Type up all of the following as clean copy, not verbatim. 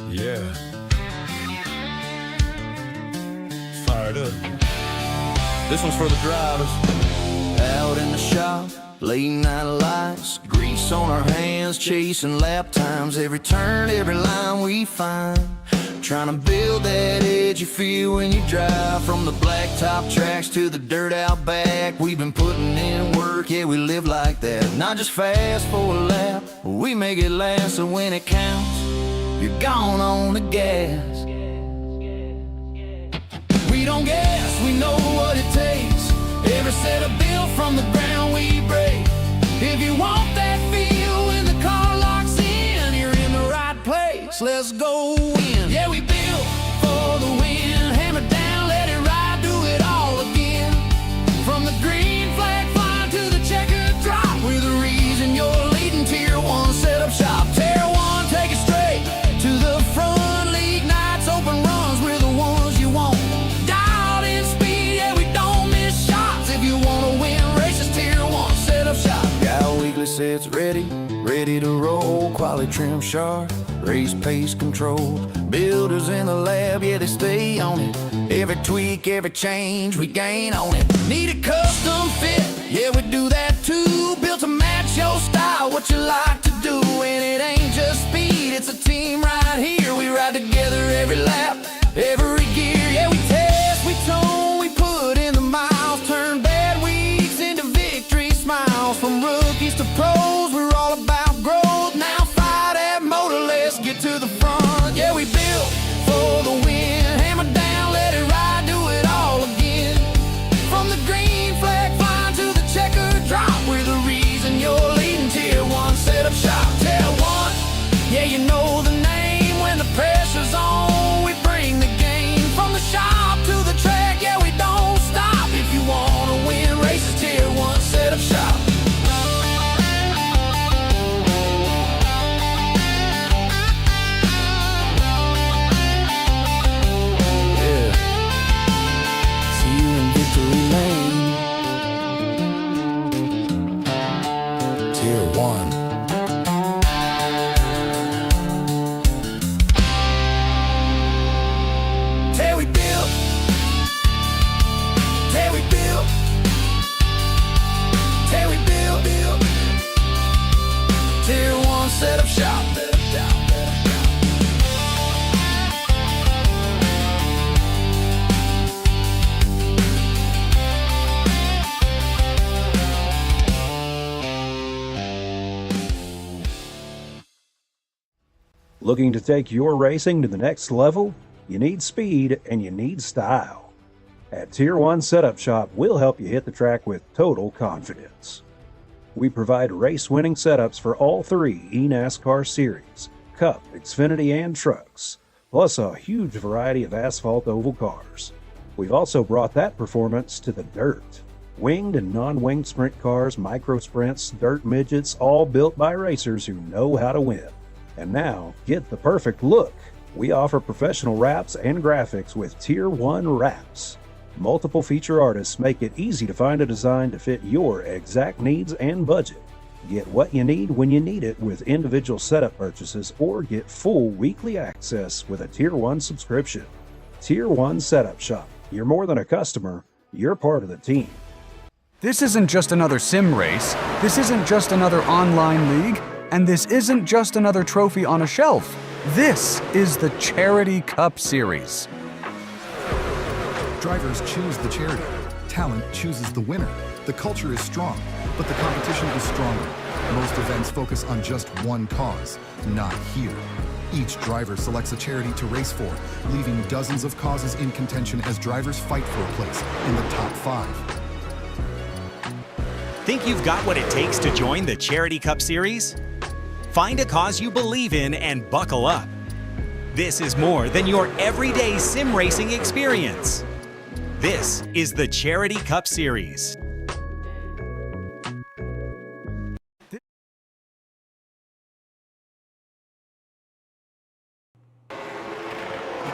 Yeah. Fired up. This one's for the drivers. Out in the shop, late night lights, grease on our hands, chasing lap times. Every turn, every line we find, trying to build that edge you feel when you drive. From the blacktop tracks to the dirt out back, we've been putting in work, yeah, we live like that. Not just fast for a lap, we make it last. So when it counts, you're gone on the gas. We don't guess, we know what it takes. Every set of built from the ground we break. If you want that feel when the car locks in, you're in the right place. Let's go in. Yeah, we built for the win. Hammer down, let it ride, do it all again. From the green flag flying to the checkered drop, we're the reason you're leading Tier 1 setup shop. Tier 1, take it straight to the front. League nights, open runs, we're the ones you want. Dialed in speed, yeah, we don't miss shots. If you want to win races, Tier 1 setup shop. Got weekly sets ready to roll. Quality trim sharp, race pace control. Builders in the lab, yeah, they stay on it. Every tweak, every change, we gain on it. Need a custom fit, yeah, we do that too. Built to match your style, what you like to do. And it ain't just speed, it's a team right here. We ride together every lap, every gear. Yeah, we test, we tone, we put in the miles. Turn bad weeks into victory smiles. From rookies to pros, we're all about growth. Now fire that motor, let's get to the front. Yeah, we built for the win. Hammer down, let it ride, do it all again. From the green flag flying to the checkered drop, we're the reason you're leading Tier 1 setup shop. Tier 1, yeah, you know the name. When the pressure's on, we bring the game. From the shop to the track, yeah, we don't stop. If you wanna win races, Tier 1 setup shop. Setup shop. Looking to take your racing to the next level? You need speed and you need style. At Tier 1 Setup Shop, we'll help you hit the track with total confidence. We provide race-winning setups for all three eNASCAR series, Cup, Xfinity, and trucks, plus a huge variety of asphalt oval cars. We've also brought that performance to the dirt. Winged and non-winged sprint cars, micro sprints, dirt midgets, all built by racers who know how to win. And now, get the perfect look. We offer professional wraps and graphics with Tier 1 wraps. Multiple feature artists make it easy to find a design to fit your exact needs and budget. Get what you need when you need it with individual setup purchases, or get full weekly access with a Tier 1 subscription. Tier 1 Setup Shop. You're more than a customer, you're part of the team. This isn't just another sim race, this isn't just another online league, and this isn't just another trophy on a shelf. This is the Charity Cup Series. Drivers choose the charity. Talent chooses the winner. The culture is strong, but the competition is stronger. Most events focus on just one cause, not here. Each driver selects a charity to race for, leaving dozens of causes in contention as drivers fight for a place in the top 5. Think you've got what it takes to join the Charity Cup Series? Find a cause you believe in and buckle up. This is more than your everyday sim racing experience. This is the Charity Cup Series.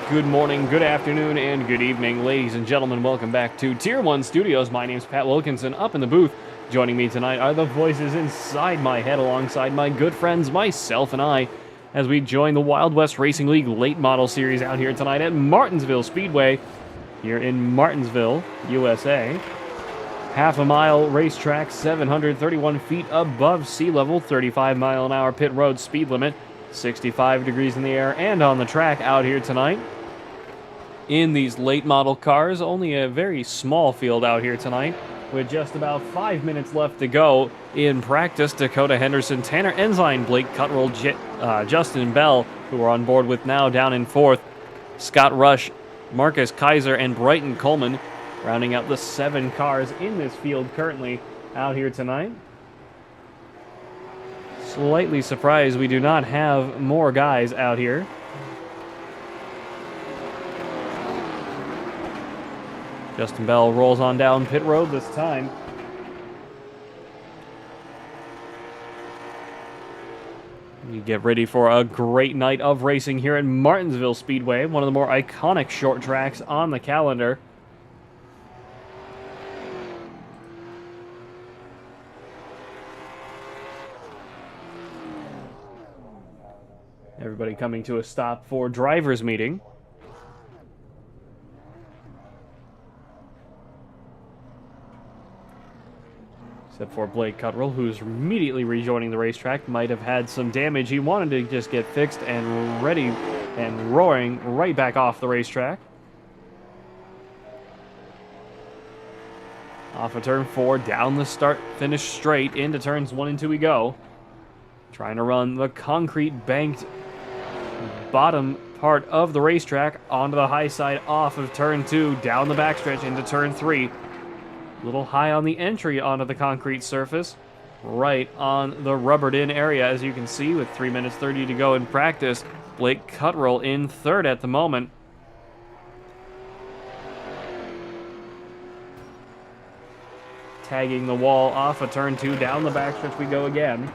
Good morning, good afternoon, and good evening, ladies and gentlemen. Welcome back to Tier 1 Studios. My name's Pat Wilkinson. Up in the booth, joining me tonight are the voices inside my head alongside my good friends, myself and I. as we join the Wild West Racing League Late Model Series out here tonight at Martinsville Speedway here in Martinsville, USA. Half a mile racetrack, 731 feet above sea level, 35-mile-an-hour pit road speed limit, 65 degrees in the air and on the track out here tonight. In these late model cars, only a very small field out here tonight, with just about 5 minutes left to go in practice. Dakota Henderson, Tanner Ensign, Blake Cuttrell, Justin Bell, who are on board with now, down in fourth. Scott Rush, Marcus Kaiser, and Brighton Coleman rounding out the 7 cars in this field currently out here tonight. Slightly surprised we do not have more guys out here. Justin Bell rolls on down pit road this time. You get ready for a great night of racing here at Martinsville Speedway, one of the more iconic short tracks on the calendar. Everybody coming to a stop for driver's meeting. Except for Blake Cuttrell, who's immediately rejoining the racetrack. Might have had some damage. He wanted to just get fixed and ready and roaring right back off the racetrack. Off of turn 4, down the start, finish straight, into turns 1 and 2 we go. Trying to run the concrete banked bottom part of the racetrack onto the high side off of turn 2, down the backstretch into turn 3. A little high on the entry onto the concrete surface, right on the rubbered in area, as you can see, with 3 minutes 30 to go in practice. Blake Cuttrell in third at the moment. Tagging the wall off of turn 2, down the backstretch we go again.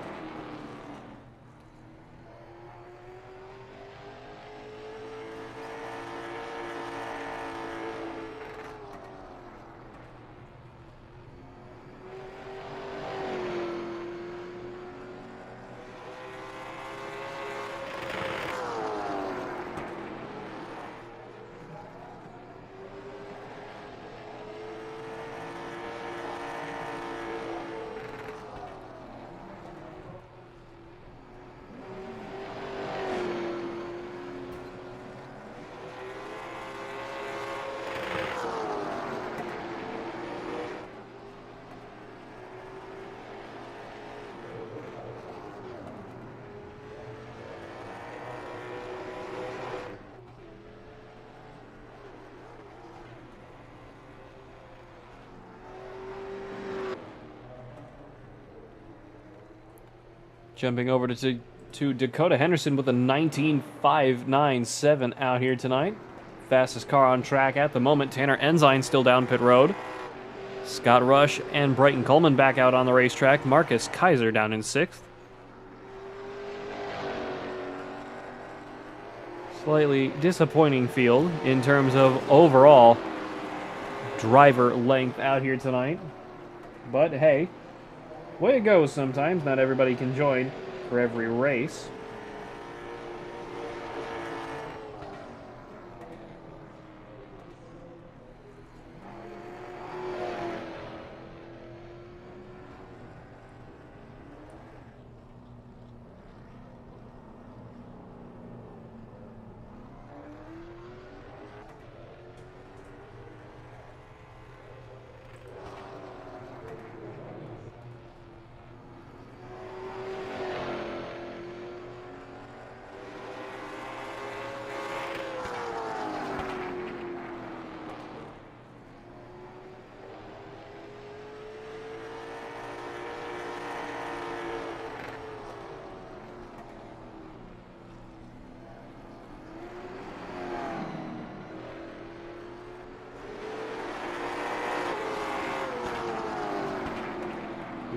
Jumping over to Dakota Henderson with a 19.597 out here tonight. Fastest car on track at the moment. Tanner Ensign still down pit road. Scott Rush and Brighton Coleman back out on the racetrack. Marcus Kaiser down in 6th. Slightly disappointing field in terms of overall driver length out here tonight. But hey, way it goes sometimes. Not everybody can join for every race.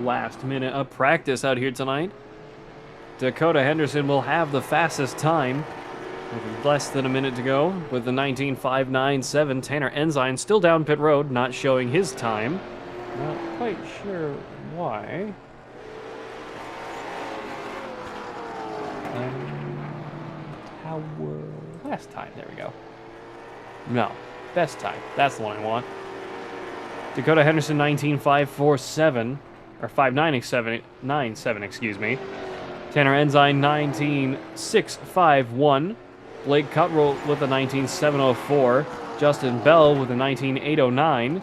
Last minute of practice out here tonight. Dakota Henderson will have the fastest time with less than a minute to go with the 19.597. Tanner Ensign still down pit road, not showing his time. Not quite sure why. last time. There we go. No, best time. That's the one I want. Dakota Henderson 19.547, or 5.97, excuse me. Tanner Ensign 19.651. Blake Cuttrell with a 19.704. Justin Bell with a 19.809.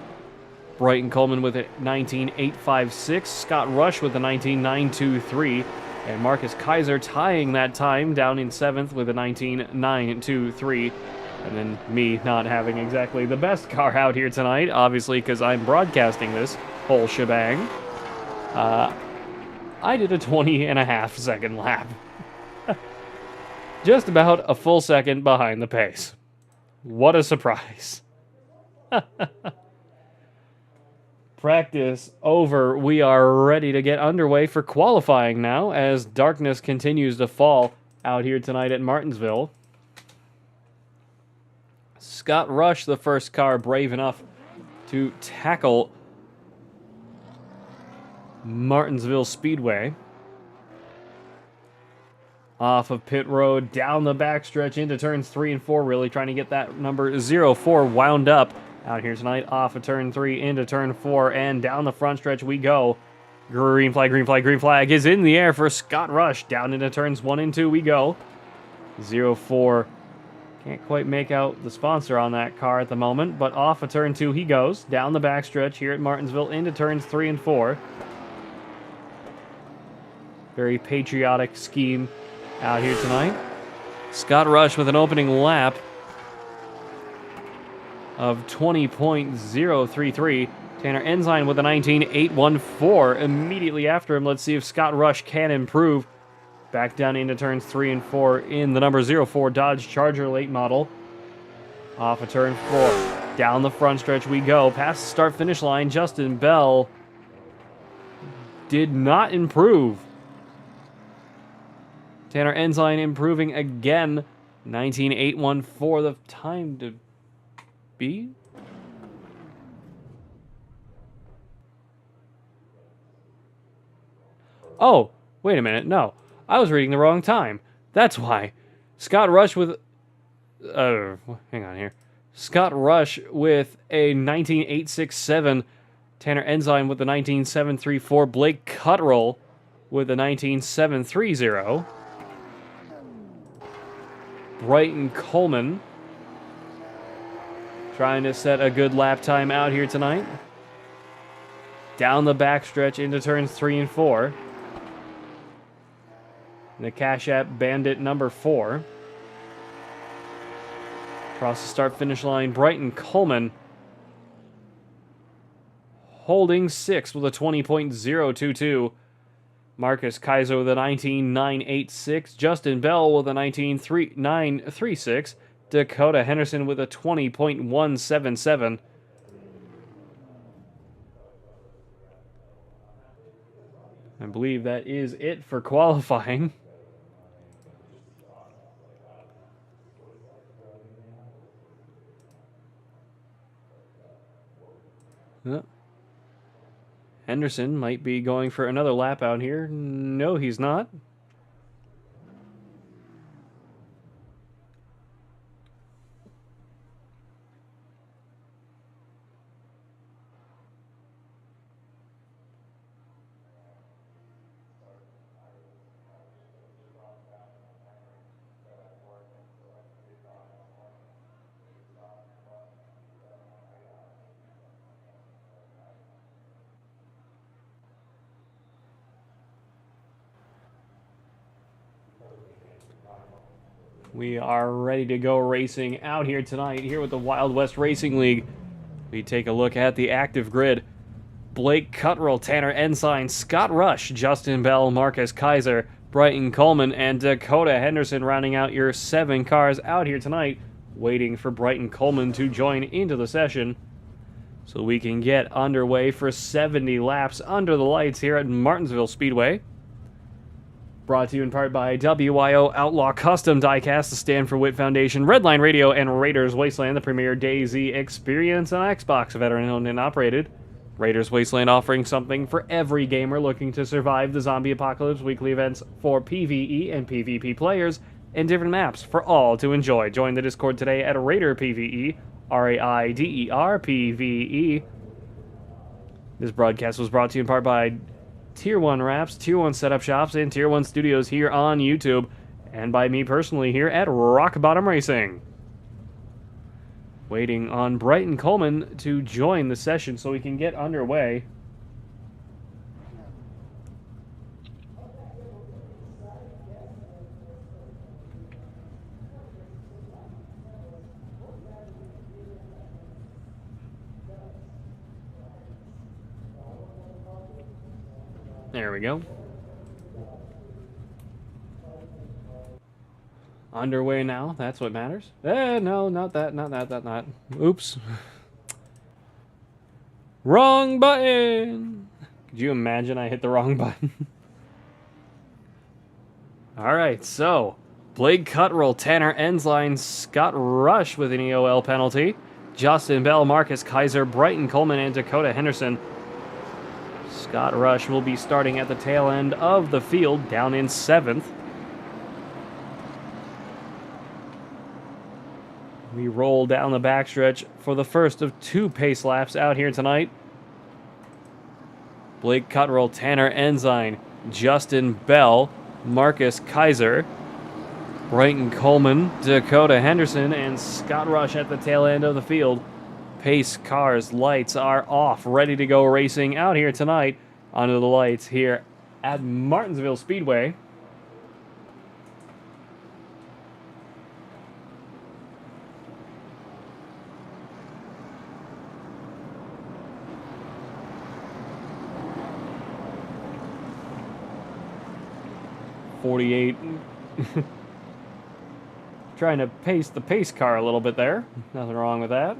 Brighton Coleman with a 19.856. Scott Rush with a 19.923. And Marcus Kaiser tying that time down in 7th with a 19.923. And then me not having exactly the best car out here tonight, obviously because I'm broadcasting this whole shebang. I did a 20.5 second lap. Just about a full second behind the pace. What a surprise. Practice over. We are ready to get underway for qualifying now as darkness continues to fall out here tonight at Martinsville. Scott Rush, the first car brave enough to tackle Martinsville Speedway. Off of pit road, down the backstretch into turns 3 and 4, really trying to get that number 04 wound up out here tonight. Off of turn 3 into turn 4, and down the front stretch we go. Green flag, green flag, green flag is in the air for Scott Rush. Down into turns 1 and 2 we go. 04 can't quite make out the sponsor on that car at the moment, but off of turn 2 he goes. Down the backstretch here at Martinsville into turns 3 and 4. Very patriotic scheme out here tonight. Scott Rush with an opening lap of 20.033. Tanner Ensign with a 19.814 immediately after him. Let's see if Scott Rush can improve. Back down into turns 3 and 4 in the number 04 Dodge Charger late model. Off of turn 4. Down the front stretch we go. Past the start-finish line, Justin Bell did not improve. Tanner Ensign improving again. 19.814 the time to be. Oh, wait a minute. No, I was reading the wrong time. That's why. Scott Rush with... hang on here. Scott Rush with a 19.867. Tanner Ensign with a 19.734. Blake Cuttrell with a 19.730. Brighton Coleman trying to set a good lap time out here tonight. Down the backstretch into turns 3 and 4. The Cash App Bandit number 4. Across the start-finish line, Brighton Coleman holding 6th with a 20.022. Marcus Kaiser with a 19.986. Justin Bell with a 19.936. Dakota Henderson with a 20.177. I believe that is it for qualifying. Henderson might be going for another lap out here. No, he's not. We are ready to go racing out here tonight, here with the Wild West Racing League. We take a look at the active grid. Blake Cuttrell, Tanner Ensign, Scott Rush, Justin Bell, Marcus Kaiser, Brighton Coleman, and Dakota Henderson rounding out your 7 cars out here tonight, waiting for Brighton Coleman to join into the session so we can get underway for 70 laps under the lights here at Martinsville Speedway. Brought to you in part by WYO Outlaw Custom Diecast, the Stanford Witt Foundation, Redline Radio, and Raiders Wasteland, the premier DayZ experience on Xbox, veteran-owned and operated. Raiders Wasteland offering something for every gamer looking to survive the zombie apocalypse. Weekly events for PvE and PvP players, and different maps for all to enjoy. Join the Discord today at Raider PvE, Raider PvE. This broadcast was brought to you in part by Tier 1 Wraps, Tier 1 Setup Shops, and Tier 1 Studios here on YouTube, and by me personally here at Rock Bottom Racing. Waiting on Brighton Coleman to join the session so we can get underway. There we go. Underway now, that's what matters. No, not that. Oops. Wrong button! Could you imagine I hit the wrong button? Alright, so, Blake Cuttrell, Tanner Ensign, Scott Rush with an EOL penalty, Justin Bell, Marcus Kaiser, Brighton Coleman, and Dakota Henderson. Scott Rush will be starting at the tail end of the field, down in 7th. We roll down the backstretch for the first of 2 pace laps out here tonight. Blake Cuttrell, Tanner Ensign, Justin Bell, Marcus Kaiser, Brighton Coleman, Dakota Henderson, and Scott Rush at the tail end of the field. Pace cars, lights are off, ready to go racing out here tonight under the lights here at Martinsville Speedway. .48 trying to pace the pace car a little bit there. Nothing wrong with that,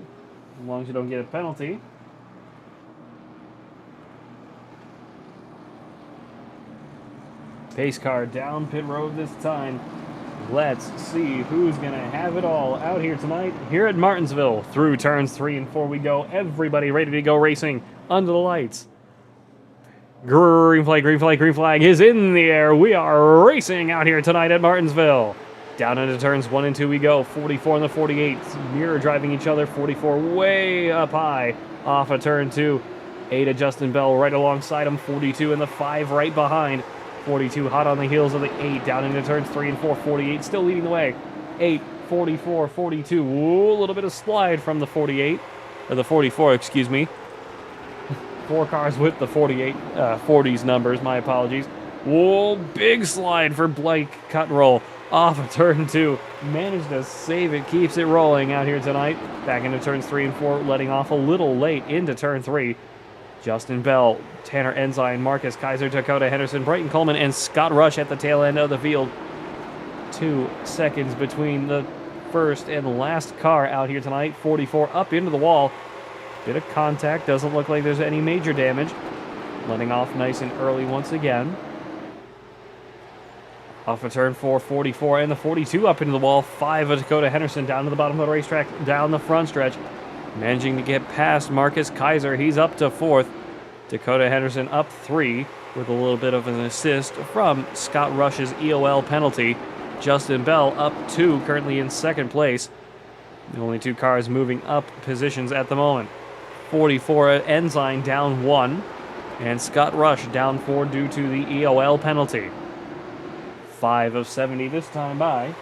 as long as you don't get a penalty. Pace car down pit road this time. Let's see who's going to have it all out here tonight. Here at Martinsville, through turns 3 and 4 we go. Everybody ready to go racing under the lights. Green flag, green flag, green flag is in the air. We are racing out here tonight at Martinsville. Down into turns 1 and 2 we go. 44 and the 48 mirror driving each other. 44 way up high off of turn 2. 8 of Justin Bell right alongside him. 42 and the 5 right behind. 42 hot on the heels of the 8. Down into turns 3 and 4. 48 still leading the way. 8, 44, 42. Ooh, a little bit of slide from the 48. Or the 44, excuse me. 4 cars with the 40s numbers, my apologies. Whoa, big slide for Blake Cuttrell off of turn 2. Managed to save it, keeps it rolling out here tonight. Back into turns 3 and 4, letting off a little late into turn 3. Justin Bell, Tanner Ensign, Marcus Kaiser, Dakota Henderson, Brighton Coleman, and Scott Rush at the tail end of the field. 2 seconds between the first and last car out here tonight. 44 up into the wall. Bit of contact, doesn't look like there's any major damage. Letting off nice and early once again. Off of turn 4, 44, and the 42 up into the wall. 5 of Dakota Henderson down to the bottom of the racetrack, down the front stretch. Managing to get past Marcus Kaiser, he's up to 4th. Dakota Henderson up 3 with a little bit of an assist from Scott Rush's EOL penalty. Justin Bell up 2, currently in 2nd place. The only 2 cars moving up positions at the moment. 44 Ensign down 1, and Scott Rush down 4 due to the EOL penalty. 5 of 70 this time by.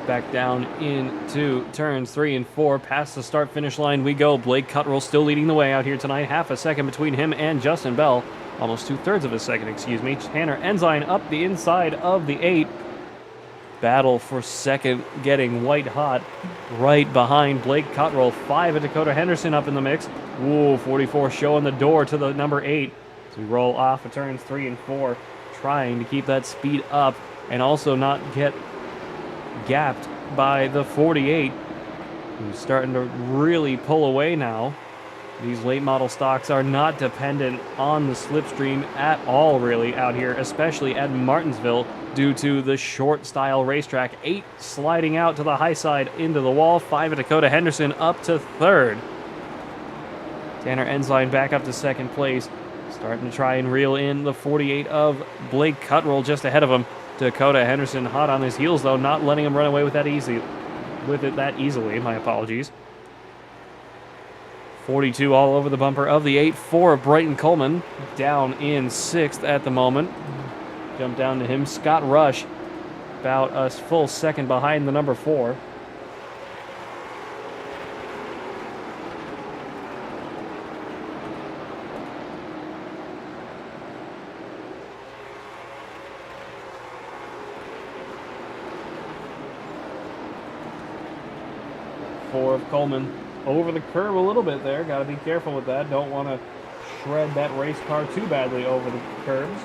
Back down into turns 3 and 4. Past the start-finish line we go. Blake Cuttrell still leading the way out here tonight. Half a second between him and Justin Bell. Almost 2/3 of a second, excuse me. Tanner Ensign up the inside of the 8. Battle for second getting white hot right behind Blake Cuttrell. 5 of Dakota Henderson up in the mix. Ooh, 44 showing the door to the number 8. So we roll off of turns 3 and 4, trying to keep that speed up and also not get gapped by the 48, who's starting to really pull away now. These late model stocks are not dependent on the slipstream at all, really, out here, especially at Martinsville, due to the short style racetrack. 8 sliding out to the high side into the wall. 5 of Dakota Henderson up to third. Tanner Ensign back up to second place. Starting to try and reel in the 48 of Blake Cuttrell just ahead of him. Dakota Henderson hot on his heels, though, not letting him run away with that easily. My apologies. 42 all over the bumper of the 8 for Brighton Coleman, down in 6th at the moment. Jump down to him. Scott Rush, about a full second behind the number 4. Four of Coleman over the curb a little bit there. Got to be careful with that. Don't want to shred that race car too badly over the curbs.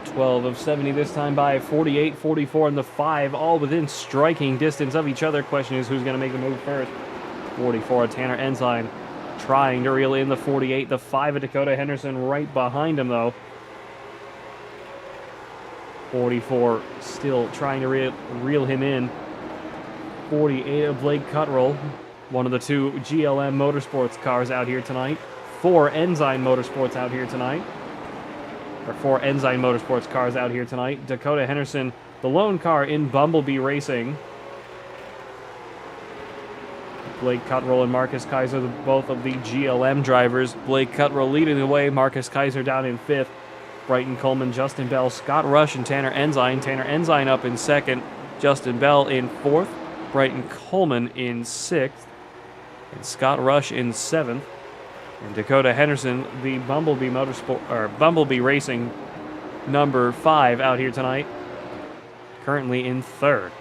Twelve of 70 this time by 48, 44, and the 5, all within striking distance of each other. Question is who's going to make the move first. 44, Tanner Ensign trying to reel in the 48. The 5 of Dakota Henderson right behind him, though. 44 still trying to reel him in. 48 of Blake Cuttrell, one of the 2 GLM Motorsports cars out here tonight. 4 Ensign Motorsports out here tonight. Or 4 Ensign Motorsports cars out here tonight. Dakota Henderson, the lone car in Bumblebee Racing. Blake Cuttrell and Marcus Kaiser, both of the GLM drivers. Blake Cuttrell leading the way, Marcus Kaiser down in 5th. Brighton Coleman, Justin Bell, Scott Rush, and Tanner Ensign. Tanner Ensign up in 2nd, Justin Bell in 4th, Brighton Coleman in 6th, and Scott Rush in 7th. And Dakota Henderson, the Bumblebee Racing number 5 out here tonight, currently in 3rd.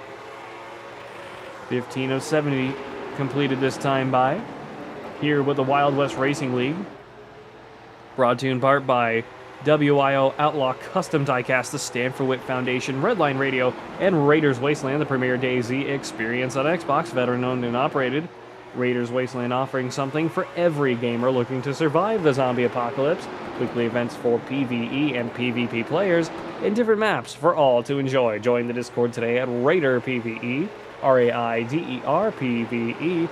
15 of 70 completed this time by here with the Wild West Racing League. Brought to you in part by WIO Outlaw Custom Diecast, the Stanford Witt Foundation, Redline Radio, and Raiders Wasteland, the premier DayZ experience on Xbox, veteran owned and operated. Raiders Wasteland offering something for every gamer looking to survive the zombie apocalypse. Weekly events for PvE and PvP players, and different maps for all to enjoy. Join the Discord today at Raider PvE, RAIDER PvE.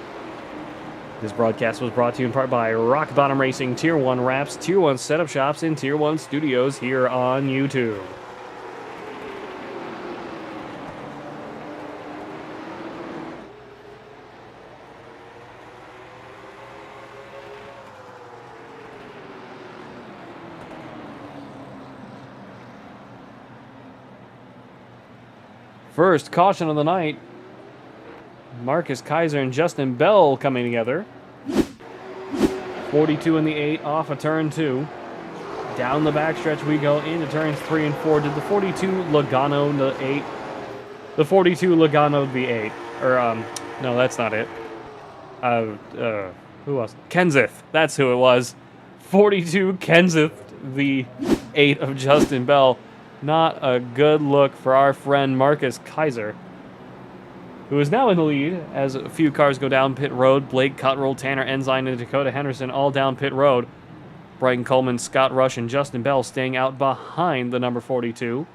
This broadcast was brought to you in part by Rock Bottom Racing, Tier 1 Wraps, Tier 1 Setup Shops, and Tier 1 Studios here on YouTube. First caution of the night. Marcus Kaiser and Justin Bell coming together. 42 in the 8 off of turn 2. Down the backstretch we go into turns 3 and 4. Did the 42 Logano the 8? The 42 Logano the 8. Or, no, that's not it. Who else? Kenseth. That's who it was. 42 Kenseth the 8 of Justin Bell. Not a good look for our friend Marcus Kaiser, who is now in the lead as a few cars go down pit road. Blake Cuttrell, Tanner Ensign, and Dakota Henderson all down pit road. Brighton Coleman, Scott Rush, and Justin Bell staying out behind the number 42.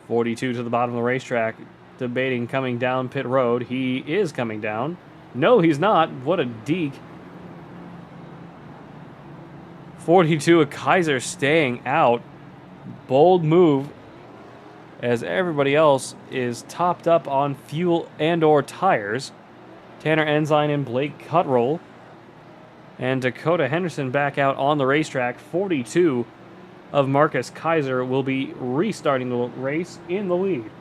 42 to the bottom of the racetrack, debating coming down pit road. He is coming down. No, he's not. What a deke. 42 of Kaiser staying out. Bold move, as everybody else is topped up on fuel and or tires. Tanner Ensign and Blake Cuttrell and Dakota Henderson back out on the racetrack. 42 of Marcus Kaiser will be restarting the race in the lead.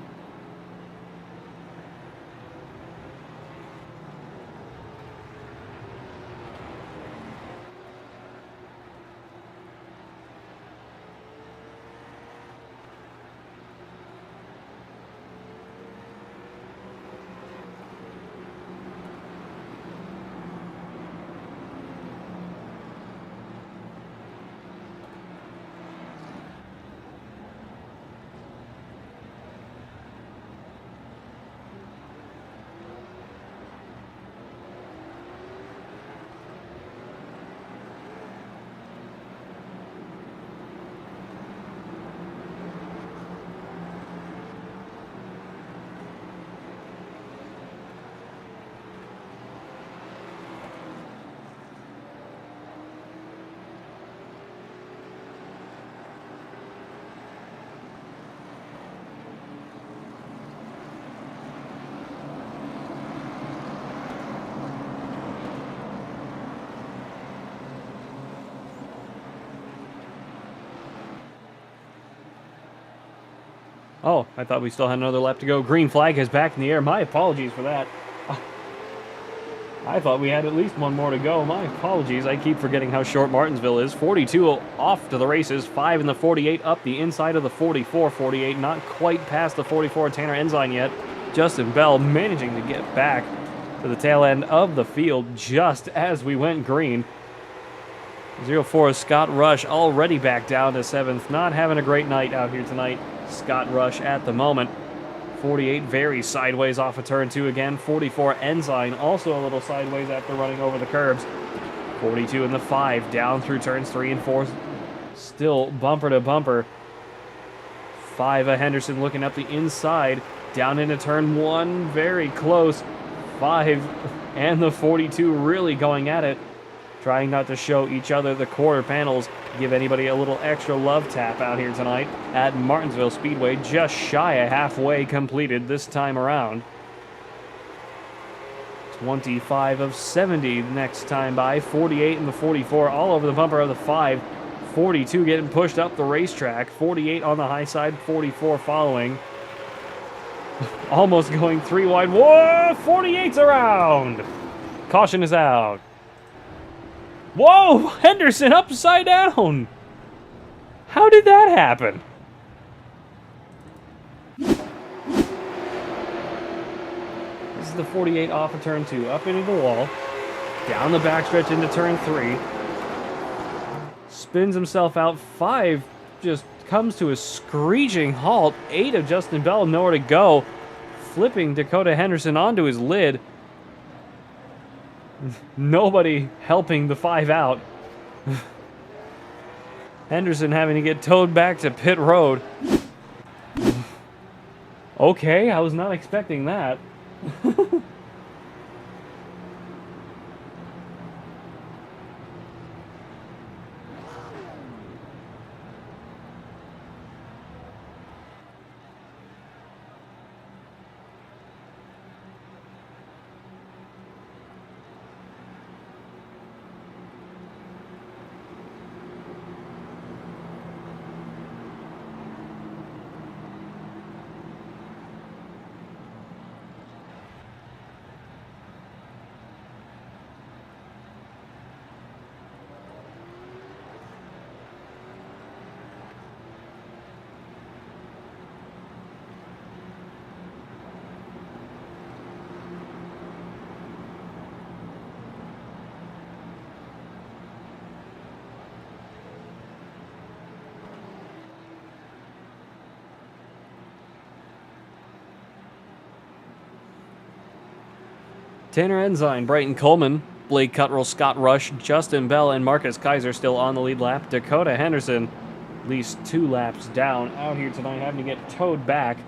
Oh, I thought we still had another lap to go. Green flag is back in the air. My apologies for that. I thought we had at least one more to go. My apologies. I keep forgetting how short Martinsville is. 42 off to the races. 5 in the 48 up the inside of the 44. 48 not quite past the 44 Tanner Ensign yet. Justin Bell managing to get back to the tail end of the field just as we went green. 04 Scott Rush already back down to 7th. Not having a great night out here tonight. Scott Rush at the moment. 48 very sideways off of turn 2 again. 44 Ensign also a little sideways after running over the curbs. 42 in the 5 down through turns 3 and 4. Still bumper to bumper. 5 Henderson looking up the inside. Down into turn 1. Very close. 5 and the 42 really going at it. Trying not to show each other the quarter panels. Give anybody a little extra love tap out here tonight at Martinsville Speedway. Just shy of halfway completed this time around. 25 of 70 next time by. 48 and the 44 all over the bumper of the 5. 42 getting pushed up the racetrack. 48 on the high side. 44 following. Almost going 3 wide. Whoa! 48's around! Caution is out. Whoa! Henderson upside down! How did that happen? This is the 48 off of turn 2, up into the wall, down the backstretch into turn 3, spins himself out. 5 just comes to a screeching halt. 8 of Justin Bell, nowhere to go, flipping Dakota Henderson onto his lid. Nobody helping the 5 out. Henderson having to get towed back to pit road. Okay, I was not expecting that. Tanner Ensign, Brighton Coleman, Blake Cuttrell, Scott Rush, Justin Bell, and Marcus Kaiser still on the lead lap. Dakota Henderson, at least 2 laps down, out here tonight, having to get towed back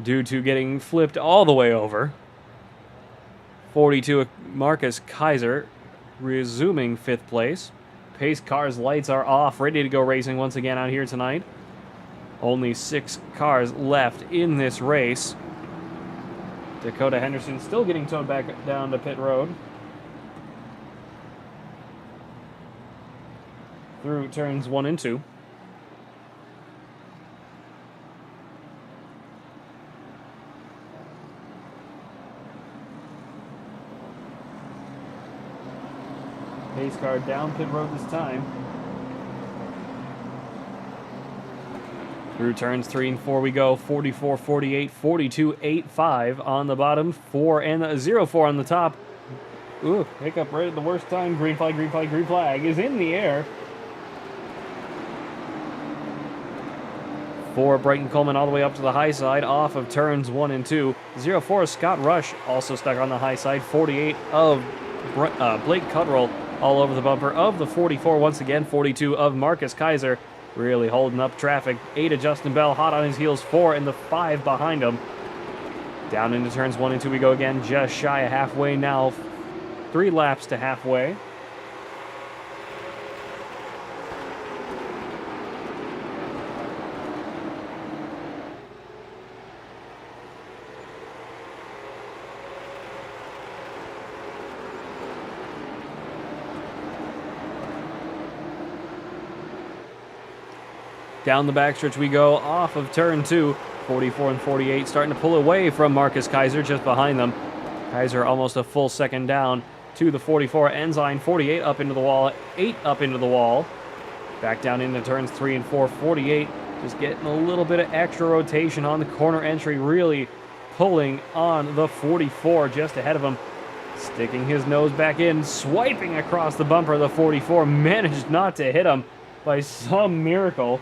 due to getting flipped all the way over. 42, Marcus Kaiser, resuming 5th place. Pace cars' lights are off, ready to go racing once again out here tonight. Only 6 cars left in this race. Dakota Henderson still getting towed back down to pit road. Through turns 1 and 2. Pace car down pit road this time. Through turns 3 and 4 we go. 44, 48, 42, 8, 5 on the bottom. 4 and 0, 4 on the top. Ooh, hiccup right at the worst time. Green flag, green flag, green flag is in the air. 4 Brighton Coleman all the way up to the high side off of turns 1 and 2. 04 Scott Rush also stuck on the high side. 48 of Blake Cuttrell all over the bumper of the 44 once again. 42 of Marcus Kaiser. Really holding up traffic. 8 of Justin Bell, hot on his heels. 4 and the 5 behind him. Down into turns 1 and 2 we go again. Just shy of halfway now. 3 laps to halfway. Down the backstretch we go off of turn 2. 44 and 48 starting to pull away from Marcus Kaiser just behind them. Kaiser almost a full second down to the 44. Ensign 48 up into the wall, 8 up into the wall. Back down into turns 3 and 4. 48 just getting a little bit of extra rotation on the corner entry, really pulling on the 44 just ahead of him. Sticking his nose back in, swiping across the bumper. The 44 managed not to hit him by some miracle.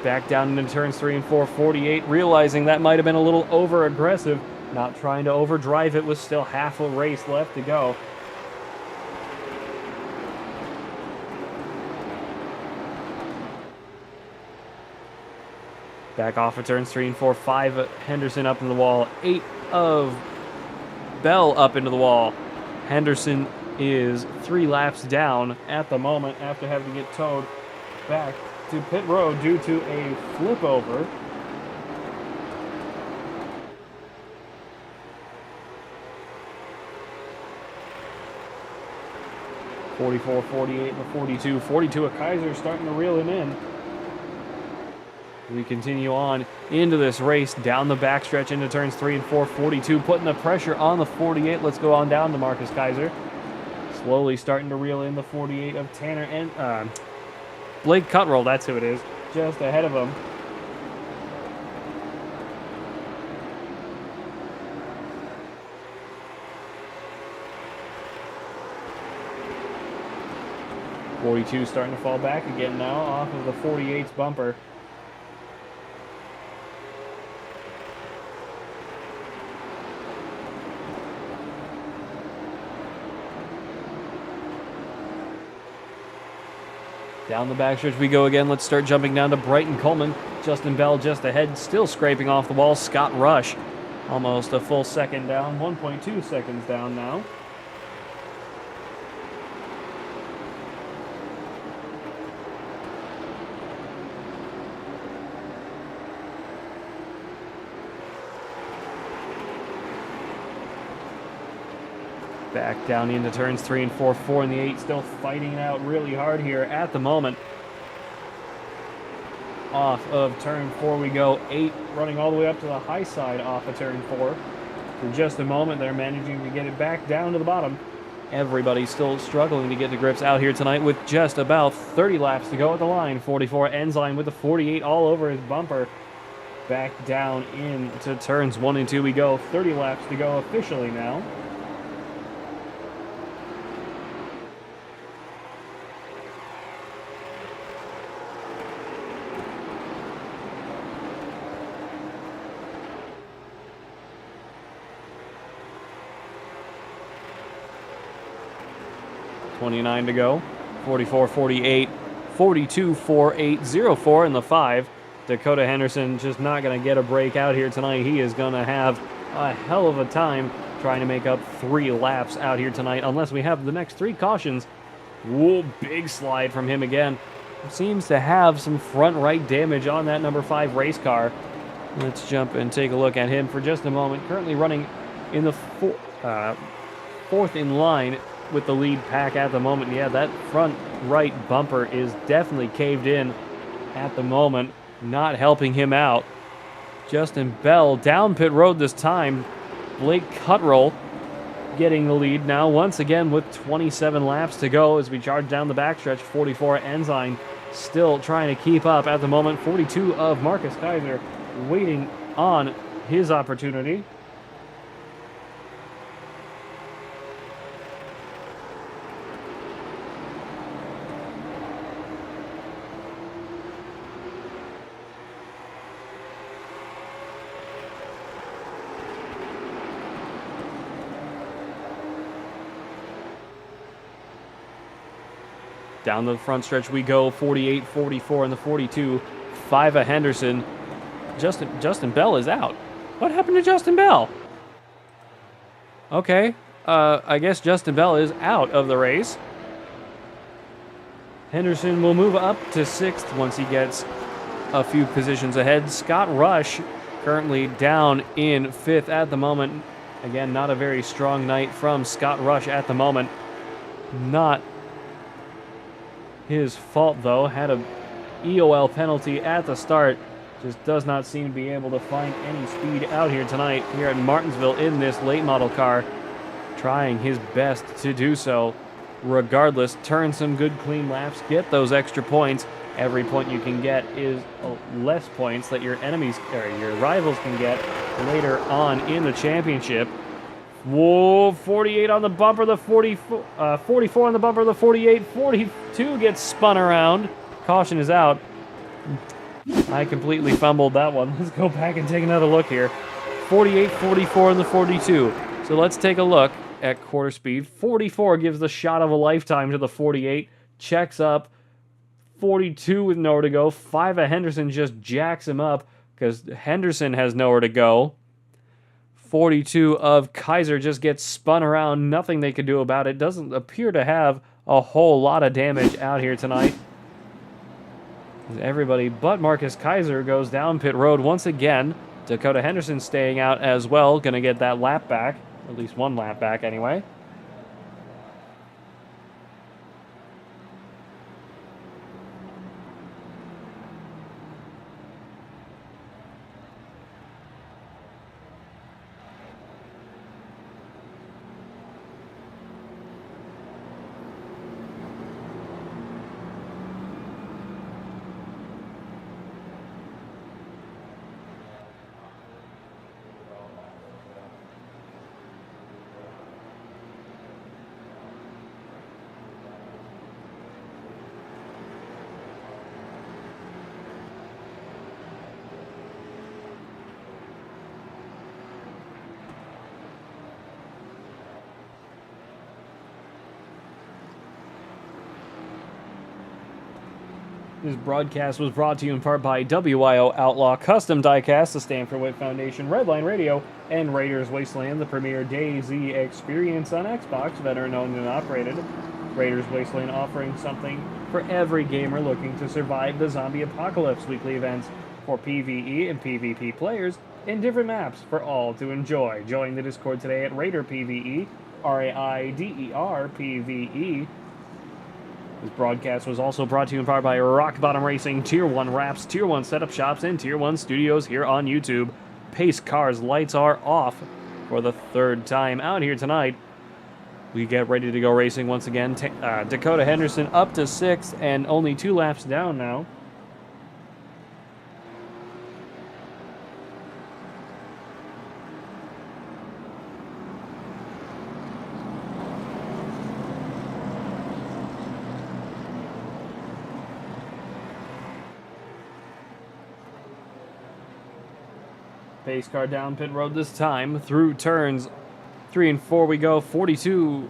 Back down into turns 3 and 4. 48 realizing that might have been a little over aggressive, not trying to overdrive it with still half a race left to go. Back off of turns 3 and 4. 5 Henderson up in the wall. 8 of Bell up into the wall. Henderson is 3 laps down at the moment after having to get towed back to pit road due to a flip over. (44, 48, and 42). 42 of Kaiser starting to reel him in. We continue on into this race down the backstretch into turns 3 and 4. 42 putting the pressure on the 48. Let's go on down to Marcus Kaiser. Slowly starting to reel in the 48 of Tanner and Blake Cuttrell. That's who it is. Just ahead of him. (42) starting to fall back again now off of the 48's bumper. Down the backstretch we go again. Let's start jumping down to Brighton Coleman. Justin Bell just ahead, still scraping off the wall. Scott Rush, almost a full second down, 1.2 seconds down now. Back down into turns 3 and 4. 4 and the 8 still fighting it out really hard here at the moment. Off of turn 4 we go. 8 running all the way up to the high side off of turn 4. For just a moment they're managing to get it back down to the bottom. Everybody's still struggling to get to grips out here tonight with just about 30 laps to go at the line. 44 Ensign with the 48 all over his bumper. Back down into turns 1 and 2 we go. 30 laps to go officially now. (29 to go). 44, 48, 42, 4, 8, 0, 4 in the 5. Dakota Henderson just not going to get a break out here tonight. He is going to have a hell of a time trying to make up 3 laps out here tonight unless we have the next 3 cautions. Whoa, big slide from him again. Seems to have some front right damage on that number 5 race car. Let's jump and take a look at him for just a moment. Currently running in the 4th in line with the lead pack at the moment. Yeah, that front right bumper is definitely caved in at the moment, not helping him out. Justin Bell down pit road this time. Blake Cuttrell getting the lead now once again with 27 laps to go as we charge down the backstretch. 44 Ensign still trying to keep up at the moment. 42 of Marcus Kaiser waiting on his opportunity. Down the front stretch we go. 48, 44, and the 42. 5 of Henderson. Justin Bell is out. What happened to Justin Bell? Okay, I guess Justin Bell is out of the race. Henderson will move up to 6th once he gets a few positions ahead. Scott Rush currently down in 5th at the moment. Again, not a very strong night from Scott Rush at the moment. Not his fault, though. Had a EOL penalty at the start. Just does not seem to be able to find any speed out here tonight here at Martinsville in this late model car. Trying his best to do so. Regardless, turn some good clean laps, get those extra points. Every point you can get is less points that your enemies or your rivals can get later on in the championship. Whoa, 48 on the bumper, the 44 on the bumper, the 48, 42 gets spun around. Caution is out. I completely fumbled that one. Let's go back and take another look here. 48, 44, and the 42. So let's take a look at quarter speed. 44 gives the shot of a lifetime to the 48. Checks up. 42 with nowhere to go. 5 of Henderson just jacks him up because Henderson has nowhere to go. 42 of Kaiser just gets spun around. Nothing they can do about it. Doesn't appear to have a whole lot of damage out here tonight. Everybody but Marcus Kaiser goes down pit road once again. Dakota Henderson staying out as well. Going to get that lap back. At least one lap back anyway. This broadcast was brought to you in part by WIO Outlaw Custom Diecast, the Stanford White Foundation, Redline Radio, and Raiders Wasteland, the premier DayZ experience on Xbox, veteran-owned and operated. Raiders Wasteland offering something for every gamer looking to survive the zombie apocalypse. Weekly events for PvE and PvP players in different maps for all to enjoy. Join the Discord today at Raider PvE, RAIDER PvE. This broadcast was also brought to you in part by Rock Bottom Racing, Tier 1 Wraps, Tier 1 Setup Shops, and Tier 1 Studios here on YouTube. Pace Cars lights are off for the third time out here tonight. We get ready to go racing once again. Dakota Henderson up to 6th and only 2 laps down now. Pace car down pit road this time. Through turns 3 and 4 we go. 42.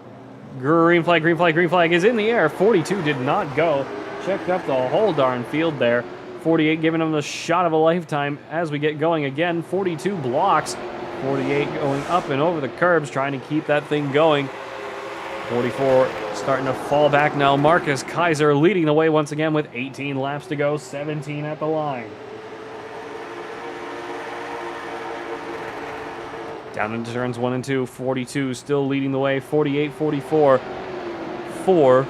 Green flag, green flag, green flag is in the air. 42 did not go. Checked up the whole darn field there. 48 giving him the shot of a lifetime as we get going again. 42 blocks. 48 going up and over the curbs, trying to keep that thing going. 44 starting to fall back now. Marcus Kaiser leading the way once again with 18 laps to go. 17 at the line. Down into turns 1 and 2, 42 still leading the way, 48, 44, 4,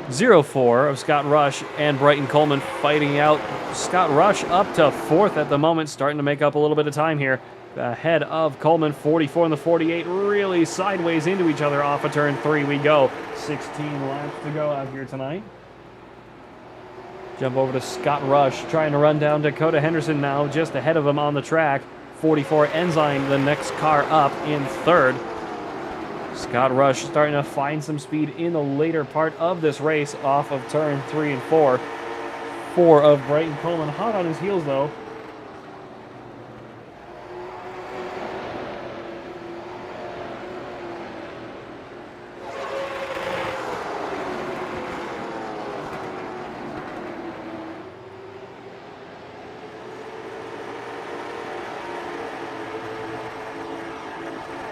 0-4 of Scott Rush and Brighton Coleman fighting out. Scott Rush up to 4th at the moment, starting to make up a little bit of time here. Ahead of Coleman, 44 and the 48, really sideways into each other off of turn 3 we go. 16 laps to go out here tonight. Jump over to Scott Rush, trying to run down Dakota Henderson now, just ahead of him on the track. 44 Enzyme, the next car up in 3rd. Scott Rush starting to find some speed in the later part of this race off of turn 3 and 4. 4 of Brighton Coleman hot on his heels though.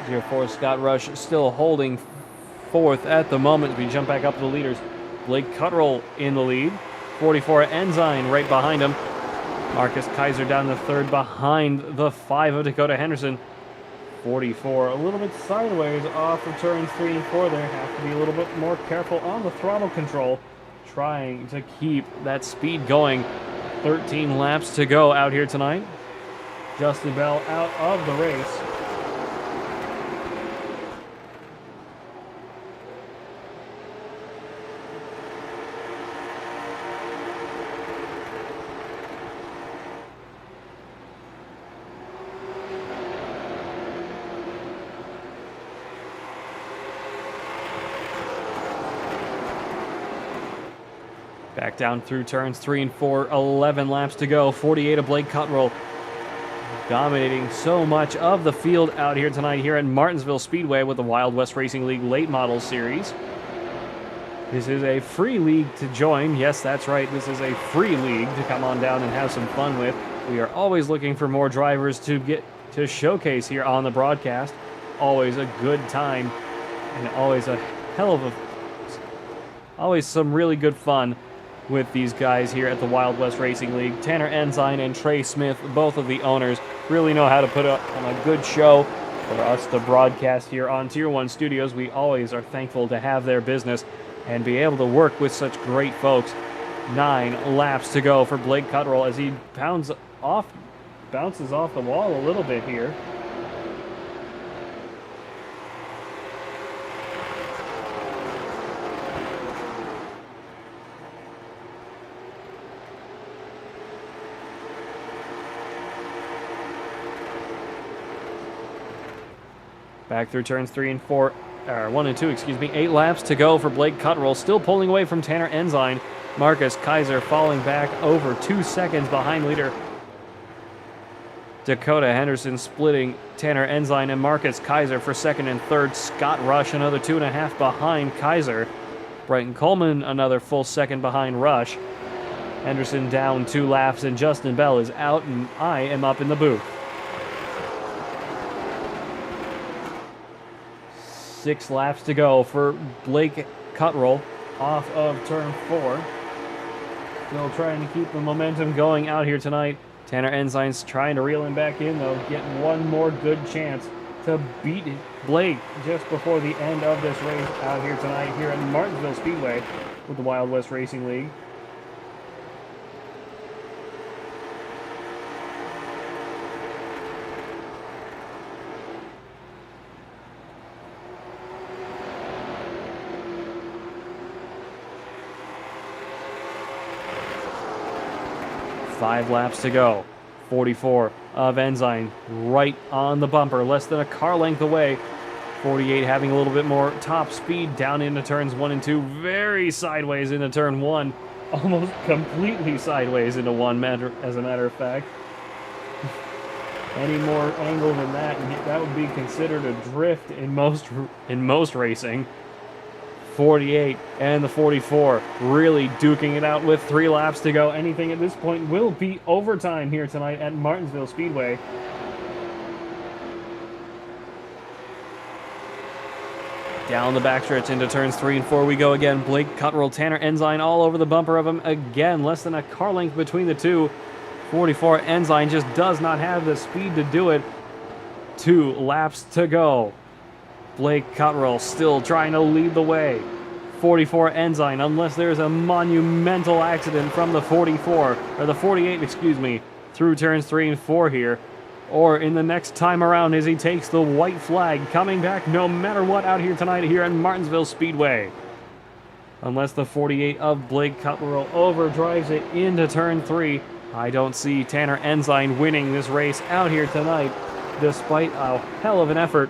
Here for Scott Rush still holding 4th at the moment. We jump back up to the leaders. Blake Cuttrell in the lead. 44 Enzyme right behind him. Marcus Kaiser down the 3rd behind the 5 of Dakota Henderson. 44 a little bit sideways off of turns 3 and 4 there. Have to be a little bit more careful on the throttle control. trying to keep that speed going. 13 laps to go out here tonight. Justin Bell out of the race. Back down through turns 3 and 4, 11 laps to go. 48 of Blake Cottrell, dominating so much of the field out here tonight here at Martinsville Speedway with the Wild West Racing League Late Model Series. This is a free league to join. Yes, that's right. This is a free league to come on down and have some fun with. We are always looking for more drivers to get to showcase here on the broadcast. Always a good time and always a hell of a... always some really good fun with these guys here at the Wild West Racing League. Tanner Ensign and Trey Smith, both of the owners, really know how to put on a good show for us to broadcast here on Tier 1 Studios. We always are thankful to have their business and be able to work with such great folks. 9 laps to go for Blake Cottrell as he bounces off the wall a little bit here. Back through turns 1 and 2, 8 laps to go for Blake Cottrell, still pulling away from Tanner Ensign. Marcus Kaiser falling back over 2 seconds behind leader Dakota Henderson, splitting Tanner Ensign and Marcus Kaiser for second and third. Scott Rush another 2.5 behind Kaiser. Bryton Coleman another full second behind Rush. Henderson down 2 laps and Justin Bell is out and I am up in the booth. 6 laps to go for Blake Cottrell off of turn 4. Still trying to keep the momentum going out here tonight. Tanner Ensign's trying to reel him back in, though. Get one more good chance to beat Blake just before the end of this race out here tonight here at Martinsville Speedway with the Wild West Racing League. Five laps to go. 44 of Ensign right on the bumper, less than a car length away. 48 having a little bit more top speed down into turns 1 and 2. Very sideways into turn 1. Almost completely sideways into 1, as a matter of fact. Any more angle than that, that would be considered a drift in most racing. 48 and the 44 really duking it out with 3 laps to go. Anything at this point will be overtime here tonight at Martinsville Speedway. Down the backstretch into turns 3 and 4 we go again. Blake Cottrell, Tanner Ensign all over the bumper of him again. Less than a car length between the two. 44 Ensign just does not have the speed to do it. 2 laps to go. Blake Cottrell still trying to lead the way. 44 Ensign, unless there's a monumental accident from the 48, excuse me, through turns 3 and 4 here. Or in the next time around as he takes the white flag, coming back no matter what out here tonight here at Martinsville Speedway. Unless the 48 of Blake Cottrell overdrives it into turn 3, I don't see Tanner Ensign winning this race out here tonight, despite a hell of an effort.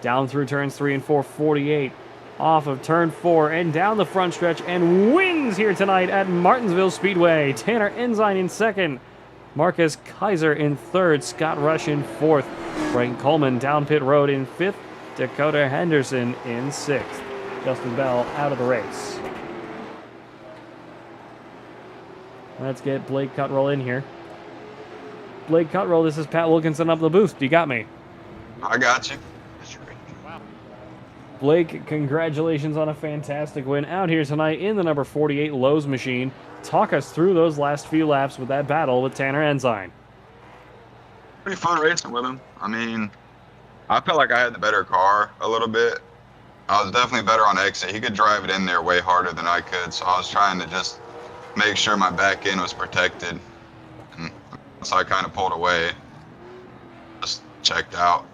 Down through turns 3 and 4, 48 off of turn 4 and down the front stretch and wins here tonight at Martinsville Speedway. Tanner Ensign in second, Marcus Kaiser in third, Scott Rush in fourth, Bryton Coleman down pit road in fifth, Dakota Henderson in sixth. Justin Bell out of the race. Let's get Blake Cottrell in here. Blake Cottrell, this is Pat Wilkinson up the booth. You got me? I got you. Blake, congratulations on a fantastic win out here tonight in the number 48 Lowe's machine. Talk us through those last few laps with that battle with Tanner Ensign. Pretty fun racing with him. I mean, I felt like I had the better car a little bit. I was definitely better on exit. He could drive it in there way harder than I could, so I was trying to just make sure my back end was protected. And so I kind of pulled away, just checked out.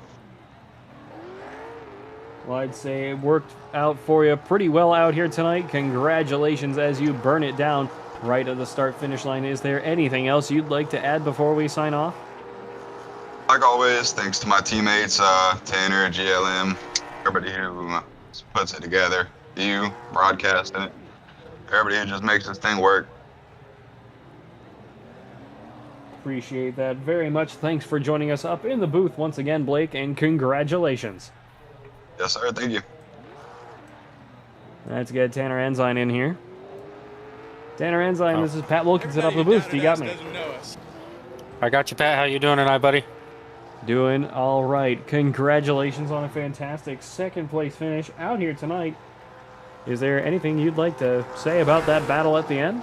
Well, I'd say it worked out for you pretty well out here tonight. Congratulations as you burn it down right at the start-finish line. Is there anything else you'd like to add before we sign off? Like always, thanks to my teammates, Tanner, GLM, everybody who puts it together, you, broadcasting it, everybody who just makes this thing work. Appreciate that very much. Thanks for joining us up in the booth once again, Blake, and congratulations. Yes, sir. Thank you. Let's get Tanner Ensign in here. Tanner Ensign, this is Pat Wilkinson up in the booth. You got me. I got you, Pat. How you doing tonight, buddy? Doing all right. Congratulations on a fantastic second place finish out here tonight. Is there anything you'd like to say about that battle at the end?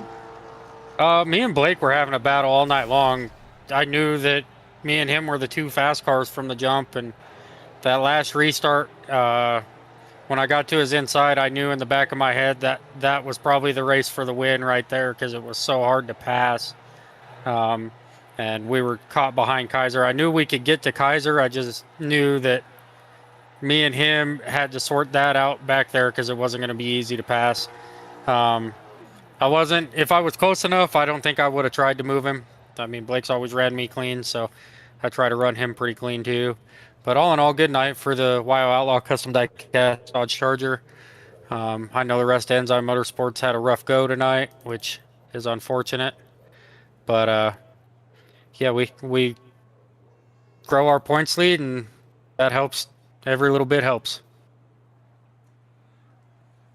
Me and Blake were having a battle all night long. I knew that me and him were the two fast cars from the jump, and that last restart, when I got to his inside, I knew in the back of my head that that was probably the race for the win right there, because it was so hard to pass. And we were caught behind Kaiser. I knew we could get to Kaiser. I just knew that me and him had to sort that out back there, because it wasn't going to be easy to pass. If I was close enough, I don't think I would have tried to move him. I mean, Blake's always ran me clean, so I try to run him pretty clean too. But all in all, good night for the YO Outlaw Custom Diecast Dodge Charger. I know the rest of Enzyme Motorsports had a rough go tonight, which is unfortunate. But yeah, we grow our points lead, and that helps. Every little bit helps.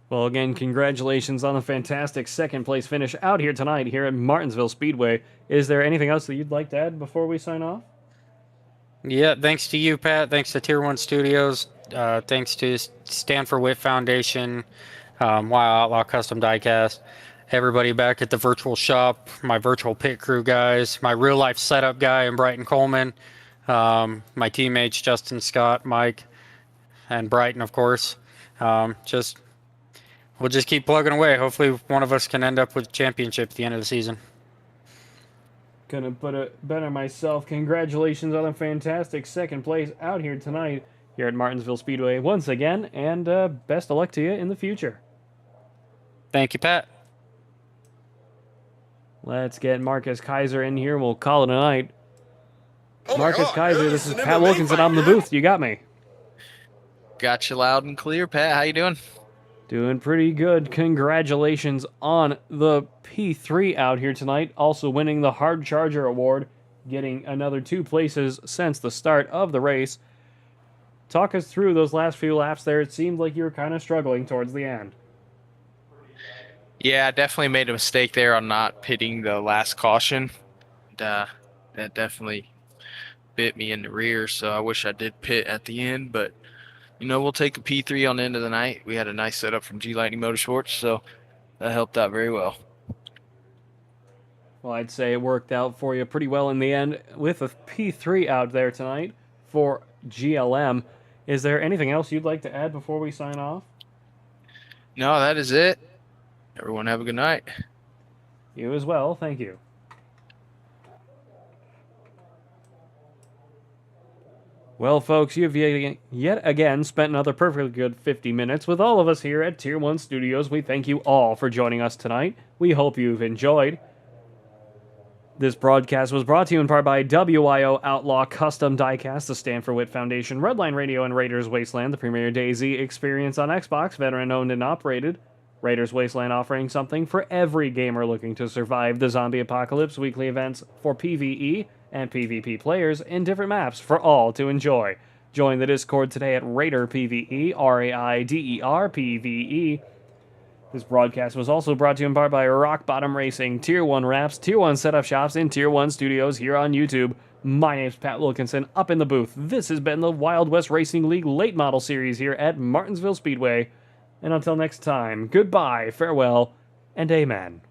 Well, again, congratulations on a fantastic second place finish out here tonight here at Martinsville Speedway. Is there anything else that you'd like to add before we sign off? Yeah, thanks to you, Pat. Thanks to Tier 1 Studios. Thanks to Stanford Witt Foundation, YO Outlaw Custom Diecast, everybody back at the virtual shop, my virtual pit crew guys, my real life setup guy in Brighton Coleman, my teammates Justin, Scott, Mike, and Brighton, of course. We'll just keep plugging away. Hopefully one of us can end up with a championship at the end of the season. Couldn't put it better myself. Congratulations on a fantastic second place out here tonight here at Martinsville Speedway once again, and best of luck to you in the future. Thank you, Pat. Let's get Marcus Kaiser in here. We'll call it a night. Marcus Kaiser, this is Pat Wilkinson. I'm in the booth. You got me. Got you loud and clear, Pat. How you doing? Doing pretty good. Congratulations on the P3 out here tonight. Also winning the Hard Charger Award, getting another 2 places since the start of the race. Talk us through those last few laps there. It seemed like you were kind of struggling towards the end. Yeah, I definitely made a mistake there on not pitting the last caution. That definitely bit me in the rear, so I wish I did pit at the end, but you know, we'll take a P3 on the end of the night. We had a nice setup from G Lightning Motorsports, so that helped out very well. Well, I'd say it worked out for you pretty well in the end with a P3 out there tonight for GLM. Is there anything else you'd like to add before we sign off? No, that is it. Everyone have a good night. You as well. Thank you. Well, folks, you've yet again spent another perfectly good 50 minutes with all of us here at Tier 1 Studios. We thank you all for joining us tonight. We hope you've enjoyed. This broadcast was brought to you in part by WIO Outlaw Custom Diecast, the Stanford Witt Foundation, Redline Radio, and Raiders Wasteland, the premier DayZ experience on Xbox, veteran-owned and operated. Raiders Wasteland offering something for every gamer looking to survive the zombie apocalypse, weekly events for PvE and PvP players in different maps for all to enjoy. Join the Discord today at Raider PvE, RAIDER PvE. This broadcast was also brought to you in part by Rock Bottom Racing, Tier 1 Wraps, Tier 1 Setup Shops, and Tier 1 Studios here on YouTube. My name's Pat Wilkinson, up in the booth. This has been the Wild West Racing League Late Model Series here at Martinsville Speedway. And until next time, goodbye, farewell, and amen.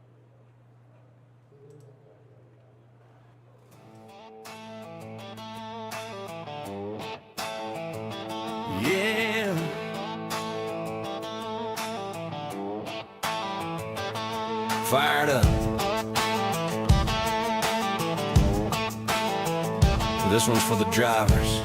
Yeah, fired up. This one's for the drivers.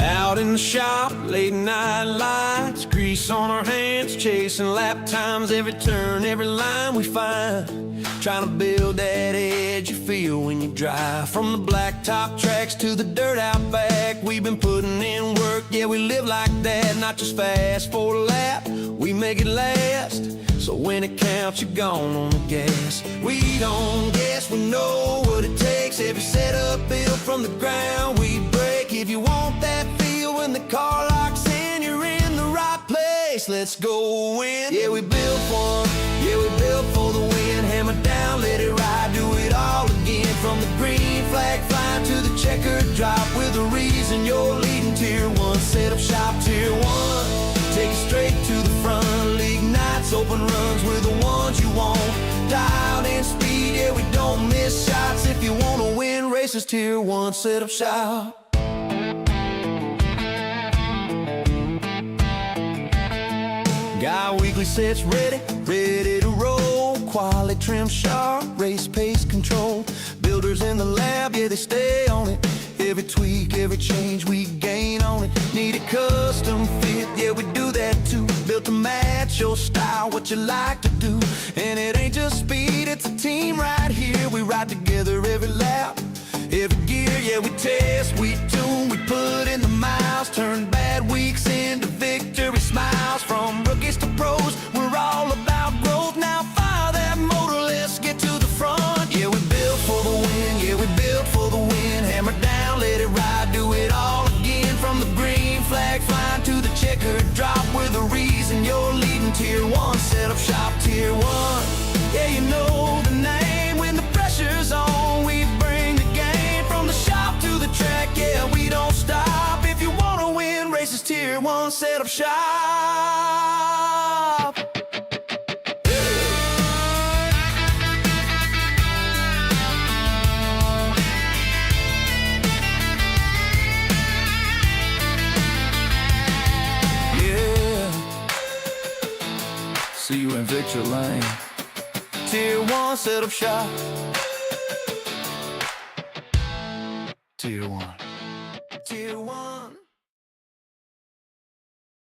Out in the shop, late night lights, grease on our hands, chasing lap times, every turn, every line we find. Trying to build that edge you feel when you drive. From the blacktop tracks to the dirt out back, we've been putting in work, yeah, we live like that. Not just fast for a lap, we make it last. So when it counts, you're gone on the gas. We don't guess, we know what it takes. Every setup built from the ground, we break. If you want that feel when the car locks in, you're in the right place. Let's go in. Yeah, we built one. Yeah, we built for the win. Hammer down, let it ride, do it all again. From the green flag flying to the checkered drop, with a reason you're leading tier one. Set up shop tier one. Take it straight to the front. League nights, open runs, we're the ones you want. Dialed in speed, yeah, we don't miss shots. If you wanna win races, tier one, set up shop. Got weekly sets ready, ready to roll. Quality trim sharp, race pace control. Builders in the lab, yeah, they stay on it. Every tweak, every change, we gain on it. Need a custom fit, yeah, we do that too. Built to match your style, what you like to do. And it ain't just speed, it's a team right here. We ride together every lap, every gear, yeah, we test, we tune, we put in the miles. Turn bad weeks into victory smiles. From rookies to pros, we're all about growth. Now fire that motor, let's get to the front. Yeah, we built for the win, yeah, we built for the win. Hammer down, let it ride, do it all again. From the green flag flying to the checkered drop, we're the reason you're leading tier one. Set up shop tier one. Yeah, you know the name. When the pressure's on, we bring the game. From the shop to the track, yeah, we don't stop. If you wanna win races, tier one, set up shop. See you in Victor Lane. Tier one, set up shop. Tier one.